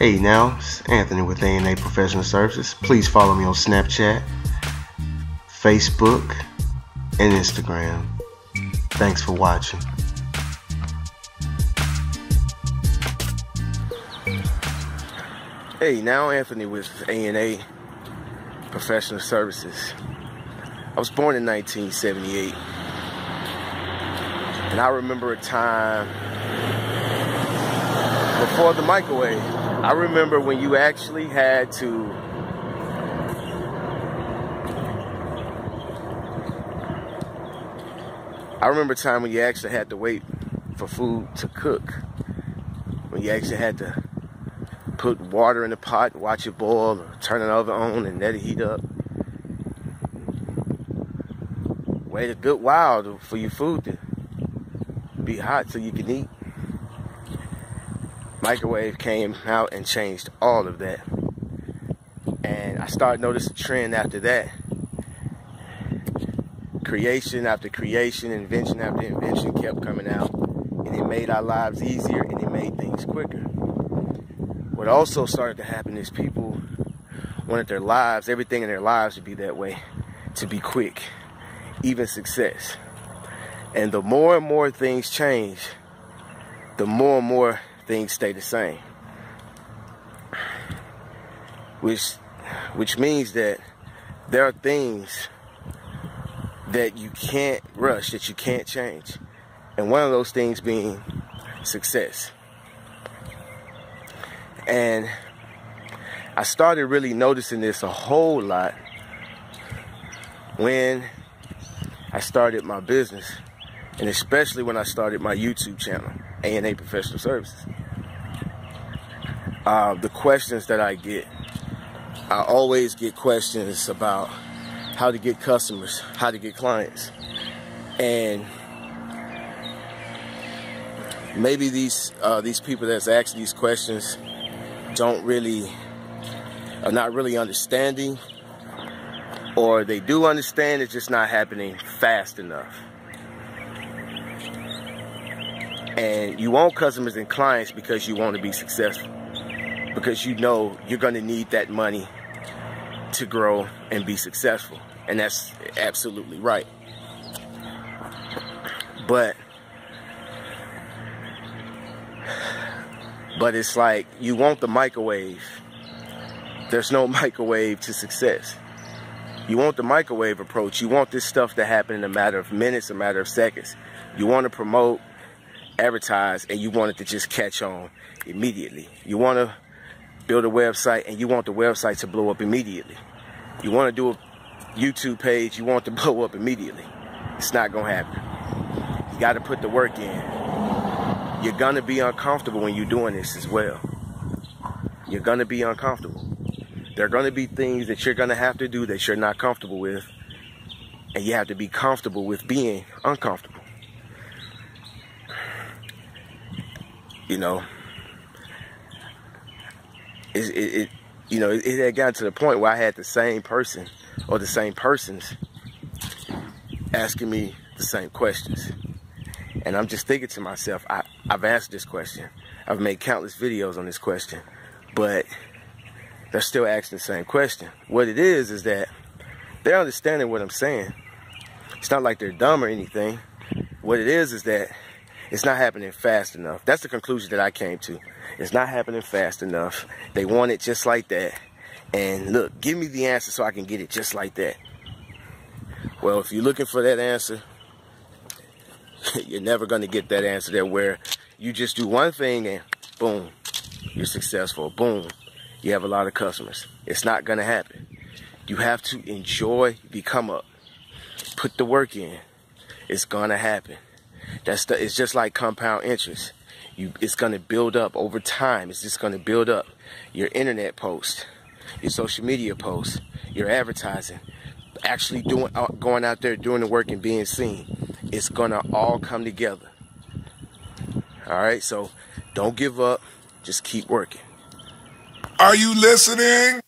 Hey now, it's Anthony with A&A Professional Services. Please follow me on Snapchat, Facebook, and Instagram. Thanks for watching. Hey now, Anthony with A&A Professional Services. I was born in 1978, and I remember a time before the microwave. I remember when you actually had to a time when you actually had to wait for food to cook. When you actually had to put water in the pot, watch it boil, or turn the oven on and let it heat up. Wait a good while for your food to be hot so you can eat. Microwave came out and changed all of that. And I started noticing a trend after that. Creation after creation, invention after invention kept coming out. And it made our lives easier and it made things quicker. What also started to happen is people wanted their lives, everything in their lives to be that way, to be quick, even success. And the more and more things change, the more and more things stay the same. Which means that there are things that you can't rush, that you can't change. And one of those things being success. And I started really noticing this a whole lot when I started my business, and especially when I started my YouTube channel, A&A Professional Services. The questions that I get, I always get questions about how to get customers, how to get clients. And maybe these people that's asking these questions are not really understanding, or they do understand, it's just not happening fast enough. And you want customers and clients because you want to be successful, because you know you're going to need that money to grow and be successful. And that's absolutely right. But it's like you want the microwave. There's no microwave to success. You want the microwave approach. You want this stuff to happen in a matter of minutes, a matter of seconds. You want to promote, advertise, and you want it to just catch on immediately. You want to build a website and you want the website to blow up immediately. You want to do a YouTube page, you want it to blow up immediately. It's not going to happen. You got to put the work in. You're going to be uncomfortable when you're doing this as well. You're going to be uncomfortable. There are going to be things that you're going to have to do that you're not comfortable with, and you have to be comfortable with being uncomfortable. You know, it had gotten to the point where I had the same person or the same persons asking me the same questions. And I'm just thinking to myself, I've asked this question. I've made countless videos on this question, but they're still asking the same question. What it is that they're understanding what I'm saying. It's not like they're dumb or anything. What it is that it's not happening fast enough. That's the conclusion that I came to. It's not happening fast enough. They want it just like that. And look, give me the answer so I can get it just like that. Well, if you're looking for that answer, you're never going to get that answer there, where you just do one thing and boom, you're successful. Boom, you have a lot of customers. It's not going to happen. You have to enjoy the come up. Put the work in. It's going to happen. It's just like compound interest. It's going to build up over time. It's just going to build up. Your internet posts, your social media posts, your advertising, actually going out there doing the work and being seen. It's going to all come together. All right, so don't give up. Just keep working. Are you listening?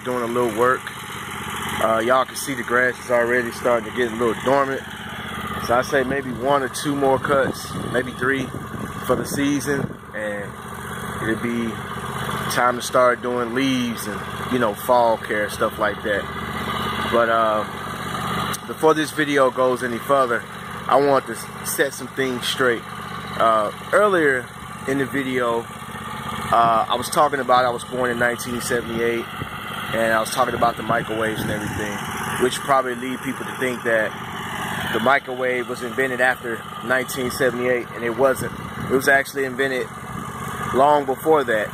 doing a little work. Y'all can see the grass is already starting to get a little dormant. So I say maybe 1 or 2 more cuts, maybe 3 for the season, and it'll be time to start doing leaves and, you know, fall care, stuff like that. But before this video goes any further, I want to set some things straight. Earlier in the video, I was talking about I was born in 1978, and I was talking about the microwaves and everything, which probably lead people to think that the microwave was invented after 1978, and it wasn't. It was actually invented long before that.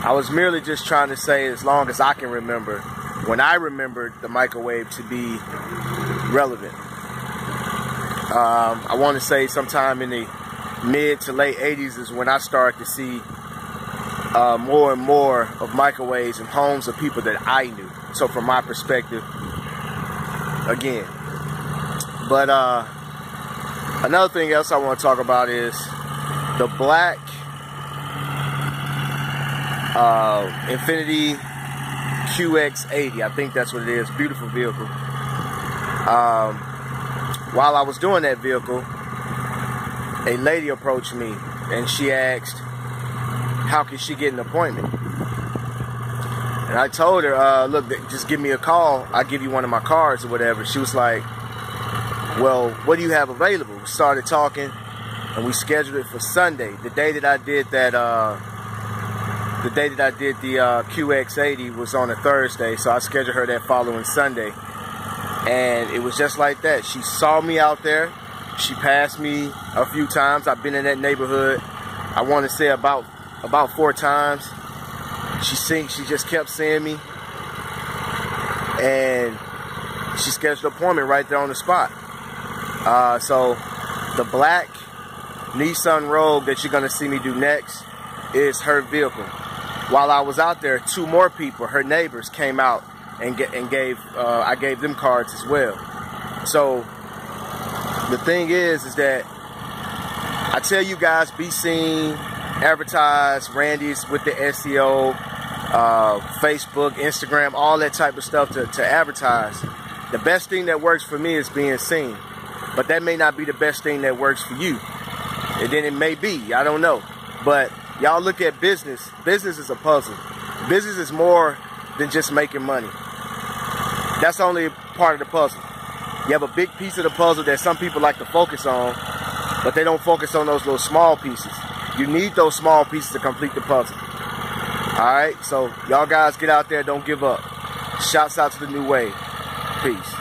I was merely just trying to say, as long as I can remember, when I remembered the microwave to be relevant. I want to say sometime in the mid to late 80s is when I started to see more and more of microwaves in homes of people that I knew. So from my perspective, again. But another thing else I want to talk about is the black Infiniti QX80. I think that's what it is. Beautiful vehicle. While I was doing that vehicle, a lady approached me and she asked, how can she get an appointment? And I told her, look, just give me a call. I'll give you one of my cards or whatever. She was like, well, what do you have available? We started talking and we scheduled it for Sunday. The day that I did that, the QX80 was on a Thursday, so I scheduled her that following Sunday. And it was just like that. She saw me out there. She passed me a few times. I've been in that neighborhood, I want to say about 4 times. She just kept seeing me, and she scheduled an appointment right there on the spot. So the black Nissan Rogue that you're gonna see me do next is her vehicle. While I was out there, 2 more people, her neighbors, came out and I gave them cards as well. So the thing is that I tell you guys, be seen, advertise, Randy's with the SEO, Facebook, Instagram, all that type of stuff to advertise. The best thing that works for me is being seen, but that may not be the best thing that works for you. And then it may be, I don't know. But y'all look at business. Business is a puzzle. Business is more than just making money. That's only part of the puzzle. You have a big piece of the puzzle that some people like to focus on, but they don't focus on those little small pieces. You need those small pieces to complete the puzzle. Alright, so y'all guys get out there, don't give up. Shouts out to the new wave. Peace.